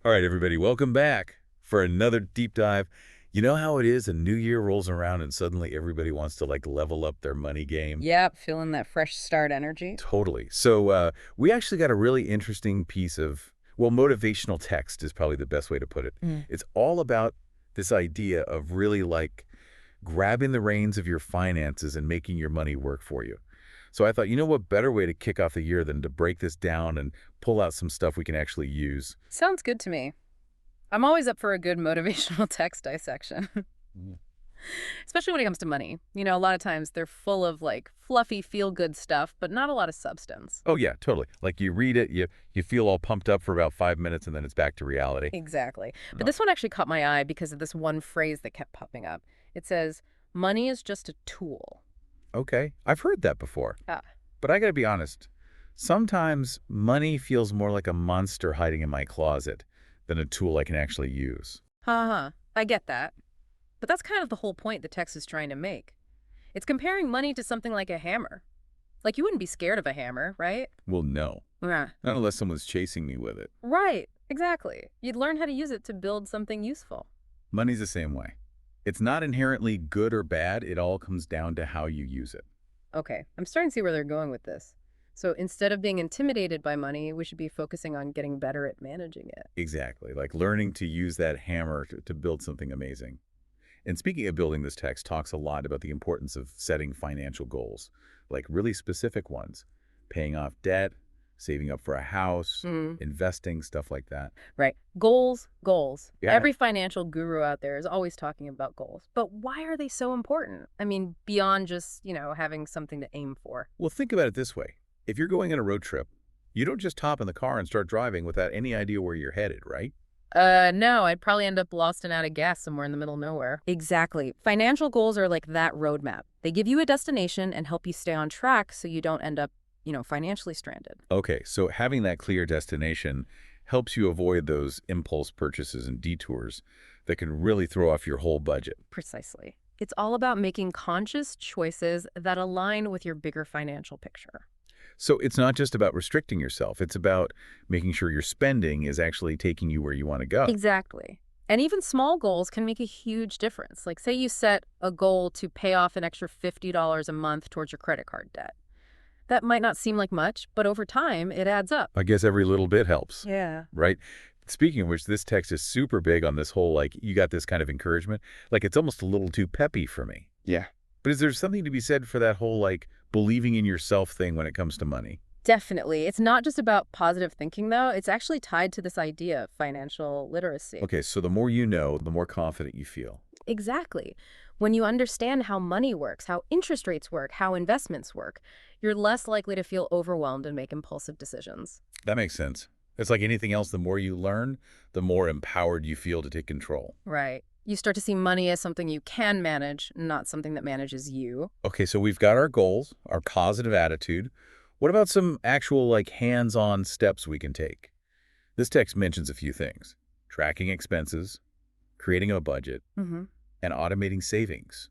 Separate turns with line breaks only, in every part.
All right, everybody, welcome back for another deep dive. You know how it is? A new year rolls around and suddenly everybody wants to level up their money game.
Yep, feeling that fresh start energy.
Totally. So we actually got a really interesting piece of, well, motivational text is probably the best way to put it.
Mm.
It's all about this idea of really grabbing the reins of your finances and making your money work for you. So I thought, you know what better way to kick off the year than to break this down and pull out some stuff we can actually use.
Sounds good to me. I'm always up for a good motivational text dissection,
Mhm.
especially when it comes to money. A lot of times they're full of fluffy feel-good stuff, but not a lot of substance.
Oh, yeah, totally. Like you read it, you feel all pumped up for about 5 minutes, and then it's back to reality.
Exactly. But
No.
this one actually caught my eye because of this one phrase that kept popping up. It says, money is just a tool.
Okay, I've heard that before.
Ah,
But I gotta be honest, sometimes money feels more like a monster hiding in my closet than a tool I can actually use.
ha. I get that. But that's kind of the whole point the text is trying to make. It's comparing money to something like a hammer. Like you wouldn't be scared of a hammer, right?
Well, no.
Yeah.
Not unless someone's chasing me with it.
Right, exactly. You'd learn how to use it to build something useful.
Money's the same way. It's not inherently good or bad, it all comes down to how you use it.
Okay, I'm starting to see where they're going with this. So instead of being intimidated by money, we should be focusing on getting better at managing it.
Exactly, like learning to use that hammer to build something amazing. And speaking of building, this text talks a lot about the importance of setting financial goals, like really specific ones, paying off debt, saving up for a house,
Mm,
investing, stuff like that.
right. Goals, goals.
Yeah.
Every financial guru out there is always talking about goals. But why are they so important? I mean, beyond just, having something to aim for.
Well, think about it this way. If you're going on a road trip, you don't just hop in the car and start driving without any idea where you're headed, right?
No, I'd probably end up lost and out of gas somewhere in the middle of nowhere. Exactly. Financial goals are like that roadmap. They give you a destination and help you stay on track so you don't end up, financially stranded.
Okay, so having that clear destination helps you avoid those impulse purchases and detours that can really throw off your whole budget.
Precisely. It's all about making conscious choices that align with your bigger financial picture.
So it's not just about restricting yourself. It's about making sure your spending is actually taking you where you want to go.
Exactly. And even small goals can make a huge difference. Like, say you set a goal to pay off an extra $50 a month towards your credit card debt. That might not seem like much, but over time, it adds up.
I guess every little bit helps,
Yeah.
right? Speaking of which, this text is super big on this whole, you got this kind of encouragement. Like, it's almost a little too peppy for me.
Yeah.
But is there something to be said for that whole, believing in yourself thing when it comes to money?
Definitely. It's not just about positive thinking, though. It's actually tied to this idea of financial literacy.
Okay, so the more you know, the more confident you feel.
Exactly. When you understand how money works, how interest rates work, how investments work, you're less likely to feel overwhelmed and make impulsive decisions.
That makes sense. It's like anything else, the more you learn, the more empowered you feel to take control.
Right. You start to see money as something you can manage, not something that manages you.
Okay, so we've got our goals, our positive attitude. What about some actual, hands-on steps we can take? This text mentions a few things. Tracking expenses, creating a budget,
hmm
and automating savings.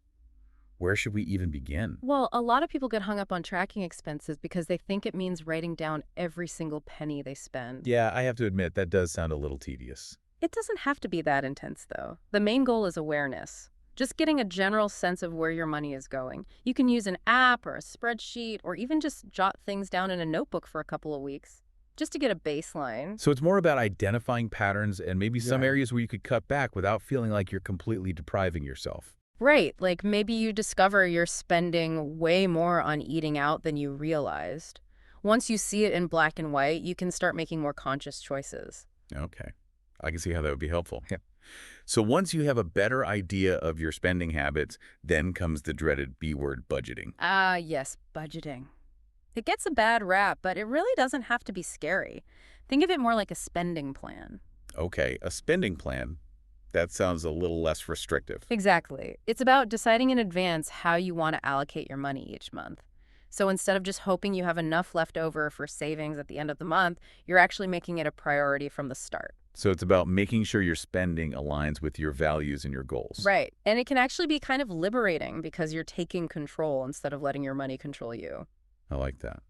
Where should we even begin?
Well, a lot of people get hung up on tracking expenses because they think it means writing down every single penny they spend.
Yeah, I have to admit, that does sound a little tedious.
It doesn't have to be that intense, though. The main goal is awareness. Just getting a general sense of where your money is going. You can use an app or a spreadsheet or even just jot things down in a notebook for a couple of weeks, just to get a baseline.
So it's more about identifying patterns and maybe some
Yeah.
areas where you could cut back without feeling like you're completely depriving yourself.
Right, like maybe you discover you're spending way more on eating out than you realized. Once you see it in black and white, you can start making more conscious choices.
Okay. I can see how that would be helpful.
Yeah.
So once you have a better idea of your spending habits, then comes the dreaded B word, budgeting.
Ah, yes, budgeting. It gets a bad rap, but it really doesn't have to be scary. Think of it more like a spending plan.
Okay, a spending plan. That sounds a little less restrictive.
Exactly. It's about deciding in advance how you want to allocate your money each month. So instead of just hoping you have enough left over for savings at the end of the month, you're actually making it a priority from the start.
So it's about making sure your spending aligns with your values and your goals.
Right. And it can actually be kind of liberating because you're taking control instead of letting your money control you.
I like that.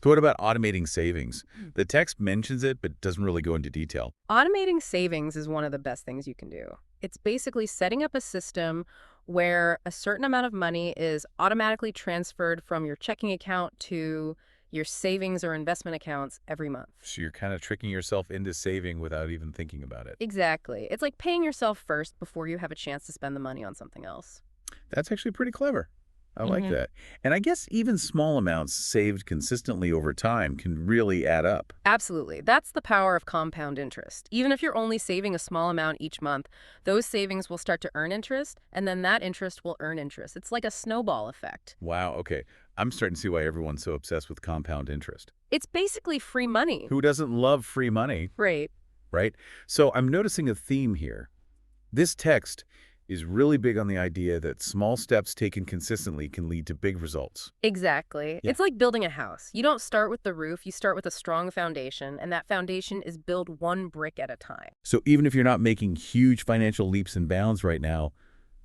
So what about automating savings? The text mentions it, but doesn't really go into detail.
Automating savings is one of the best things you can do. It's basically setting up a system where a certain amount of money is automatically transferred from your checking account to your savings or investment accounts every month.
So you're kind of tricking yourself into saving without even thinking about it.
Exactly. It's like paying yourself first before you have a chance to spend the money on something else.
That's actually pretty clever. I like
hmm
that. And I guess even small amounts saved consistently over time can really add up.
Absolutely. That's the power of compound interest. Even if you're only saving a small amount each month, those savings will start to earn interest, and then that interest will earn interest. It's like a snowball effect.
Wow, okay. I'm starting to see why everyone's so obsessed with compound interest.
It's basically free money.
Who doesn't love free money,
Right.
right? So I'm noticing a theme here. This text is really big on the idea that small steps taken consistently can lead to big results.
Exactly.
Yeah.
It's like building a house. You don't start with the roof, you start with a strong foundation, and that foundation is built one brick at a time.
So even if you're not making huge financial leaps and bounds right now,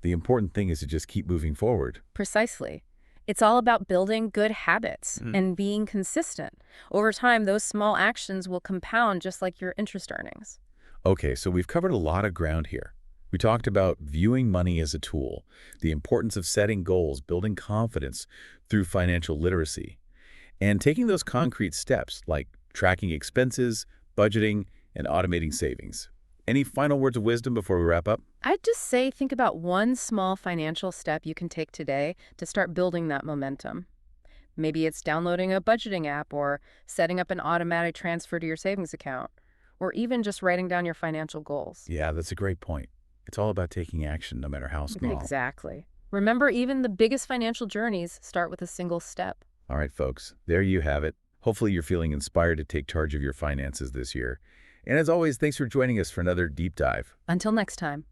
the important thing is to just keep moving forward.
Precisely. It's all about building good habits and being consistent. Over time, those small actions will compound just like your interest earnings.
Okay, so we've covered a lot of ground here. We talked about viewing money as a tool, the importance of setting goals, building confidence through financial literacy, and taking those concrete steps like tracking expenses, budgeting, and automating savings. Any final words of wisdom before we wrap up?
I'd just say think about one small financial step you can take today to start building that momentum. Maybe it's downloading a budgeting app or setting up an automatic transfer to your savings account, or even just writing down your financial goals.
Yeah, that's a great point. It's all about taking action, no matter how small.
Exactly. Remember, even the biggest financial journeys start with a single step.
All right, folks, there you have it. Hopefully you're feeling inspired to take charge of your finances this year. And as always, thanks for joining us for another deep dive.
Until next time.